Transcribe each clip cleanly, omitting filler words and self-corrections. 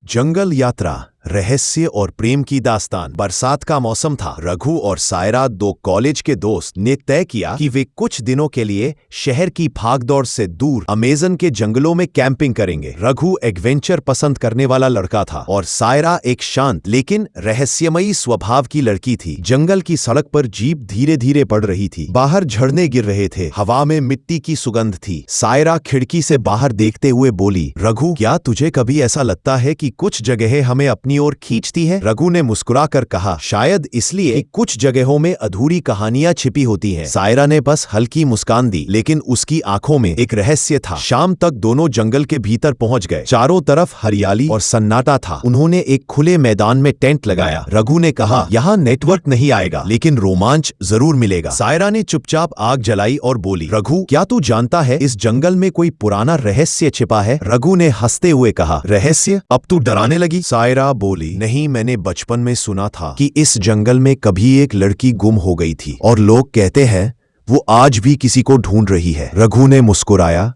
जंगल यात्रा, रहस्य और प्रेम की दास्तान। बरसात का मौसम था। रघु और सायरा, दो कॉलेज के दोस्त, ने तय किया कि वे कुछ दिनों के लिए शहर की भागदौड़ से दूर अमेज़न के जंगलों में कैंपिंग करेंगे। रघु एडवेंचर पसंद करने वाला लड़का था और सायरा एक शांत लेकिन रहस्यमयी स्वभाव की लड़की थी। जंगल की सड़क पर जीप धीरे धीरे बढ़ रही थी। बाहर झरने गिर रहे थे, हवा में मिट्टी की सुगंध थी। सायरा खिड़की से बाहर देखते हुए बोली, रघु, क्या तुझे कभी ऐसा लगता है कि कुछ जगहें हमें अपनी ओर खींचती है? रघु ने मुस्कुराकर कहा, शायद इसलिए कि कुछ जगहों में अधूरी कहानियां छिपी होती हैं। सायरा ने बस हल्की मुस्कान दी, लेकिन उसकी आंखों में एक रहस्य था। शाम तक दोनों जंगल के भीतर पहुंच गए। चारों तरफ हरियाली और सन्नाटा था। उन्होंने एक खुले मैदान में टेंट लगाया। रघु ने कहा, यहाँ नेटवर्क नहीं आएगा, लेकिन रोमांच जरूर मिलेगा। सायरा ने चुपचाप आग जलाई और बोली, रघु, क्या तू जानता है इस जंगल में कोई पुराना रहस्य छिपा है? रघु ने हंसते हुए कहा, रहस्य? अब तू डराने लगी? सायरा बोली, नहीं, मैंने बचपन में सुना था कि इस जंगल में कभी एक लड़की गुम हो गई थी और लोग कहते हैं वो आज भी किसी को ढूंढ रही है। रघु ने मुस्कुराया,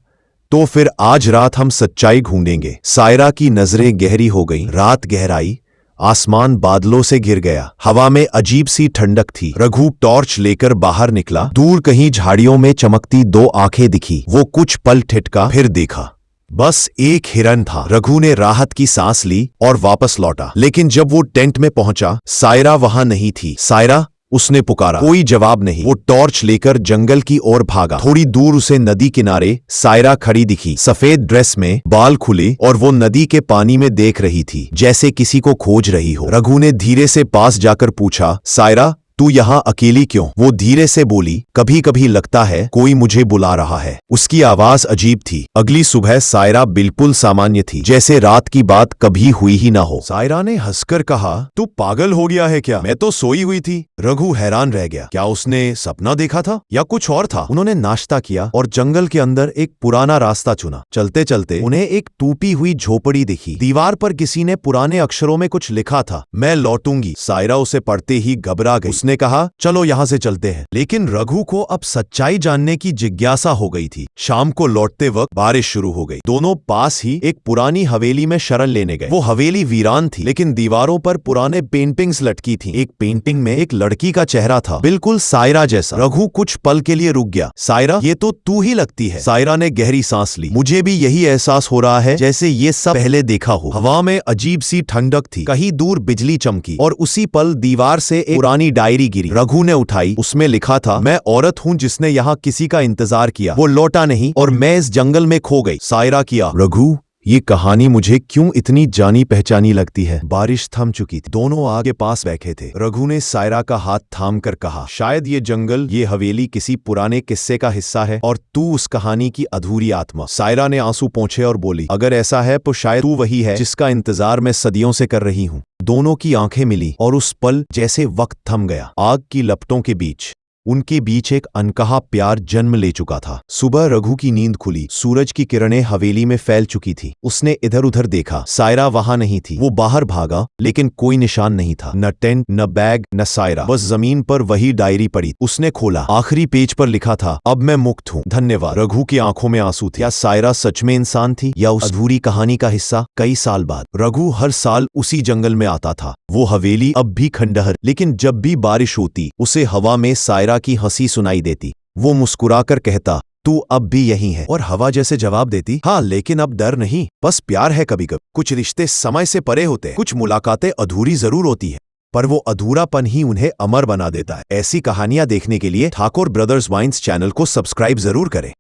तो फिर आज रात हम सच्चाई ढूंढेंगे। सायरा की नजरें गहरी हो गईं। रात गहराई, आसमान बादलों से घिर गया। हवा में अजीब सी ठंडक थी। रघु टॉर्च लेकर बाहर निकला। दूर कहीं झाड़ियों में चमकती दो आंखें दिखी। वो कुछ पल ठिठका, फिर देखा, बस एक हिरन था। रघु ने राहत की सांस ली और वापस लौटा, लेकिन जब वो टेंट में पहुंचा, सायरा वहां नहीं थी। सायरा, उसने पुकारा। कोई जवाब नहीं। वो टॉर्च लेकर जंगल की ओर भागा। थोड़ी दूर उसे नदी किनारे सायरा खड़ी दिखी, सफेद ड्रेस में, बाल खुले, और वो नदी के पानी में देख रही थी, जैसे किसी को खोज रही हो। रघु ने धीरे से पास जाकर पूछा, सायरा, तू यहाँ अकेली क्यों? वो धीरे से बोली, कभी कभी लगता है कोई मुझे बुला रहा है। उसकी आवाज अजीब थी। अगली सुबह सायरा बिल्कुल सामान्य थी, जैसे रात की बात कभी हुई ही ना हो। सायरा ने हंसकर कहा, तू पागल हो गया है क्या? मैं तो सोई हुई थी। रघु हैरान रह गया। क्या उसने सपना देखा था या कुछ और था? उन्होंने नाश्ता किया और जंगल के अंदर एक पुराना रास्ता चुना। चलते चलते उन्हें एक टूटी हुई झोपड़ी दिखी। दीवार पर किसी ने पुराने अक्षरों में कुछ लिखा था, मैं लौटूंगी। सायरा उसे पढ़ते ही घबरा गई। ने कहा, चलो यहां से चलते हैं। लेकिन रघु को अब सच्चाई जानने की जिज्ञासा हो गई थी। शाम को लौटते वक्त बारिश शुरू हो गई। दोनों पास ही एक पुरानी हवेली में शरण लेने गए। वो हवेली वीरान थी, लेकिन दीवारों पर पुराने पेंटिंग्स लटकी थीं। एक पेंटिंग में एक लड़की का चेहरा था, बिल्कुल सायरा जैसा। रघु कुछ पल के लिए रुक गया। सायरा, ये तो तू ही लगती है। सायरा ने गहरी सांस ली। मुझे भी यही एहसास हो रहा है जैसे ये सब पहले देखा हो। हवा में अजीब सी ठंडक थी। कहीं दूर बिजली चमकी और उसी पल दीवार से एक पुरानी डायरी गिरी। रघु ने उठाई। उसमें लिखा था, मैं औरत हूं जिसने यहाँ किसी का इंतजार किया, वो लौटा नहीं और मैं इस जंगल में खो गई। सायरा किया, रघु, ये कहानी मुझे क्यों इतनी जानी पहचानी लगती है? बारिश थम चुकी थी। दोनों आगे पास बैठे थे। रघु ने सायरा का हाथ थाम कर कहा, शायद ये जंगल, ये हवेली किसी पुराने किस्से का हिस्सा है और तू उस कहानी की अधूरी आत्मा। सायरा ने आंसू पोंछे और बोली, अगर ऐसा है तो शायद तू वही है जिसका इंतजार मैं सदियों से कर रही हूँ। दोनों की आंखें मिली और उस पल जैसे वक्त थम गया। आग की लपटों के बीच उनके बीच एक अनकहा प्यार जन्म ले चुका था। सुबह रघु की नींद खुली। सूरज की किरणें हवेली में फैल चुकी थी। उसने इधर उधर देखा। सायरा वहां नहीं थी। वो बाहर भागा, लेकिन कोई निशान नहीं था। न टेंट, न बैग, न सायरा। बस जमीन पर वही डायरी पड़ी। उसने खोला। आखिरी पेज पर लिखा था, अब मैं मुक्त हूँ, धन्यवाद। रघु की आंखों में आंसू थे। क्या सायरा सच में इंसान थी या उस अधूरी कहानी का हिस्सा? कई साल बाद रघु हर साल उसी जंगल में आता था। वो हवेली अब भी खंडहर, लेकिन जब भी बारिश होती, उसे हवा में सायरा की हंसी सुनाई देती। वो मुस्कुराकर कहता, तू अब भी यही है। और हवा जैसे जवाब देती, हाँ, लेकिन अब डर नहीं, बस प्यार है। कभी कभी कुछ रिश्ते समय से परे होते हैं, कुछ मुलाकातें अधूरी जरूर होती है, पर वो अधूरापन ही उन्हें अमर बना देता है। ऐसी कहानियां देखने के लिए ठाकुर ब्रदर्स वाइन्स चैनल को सब्सक्राइब जरूर करें।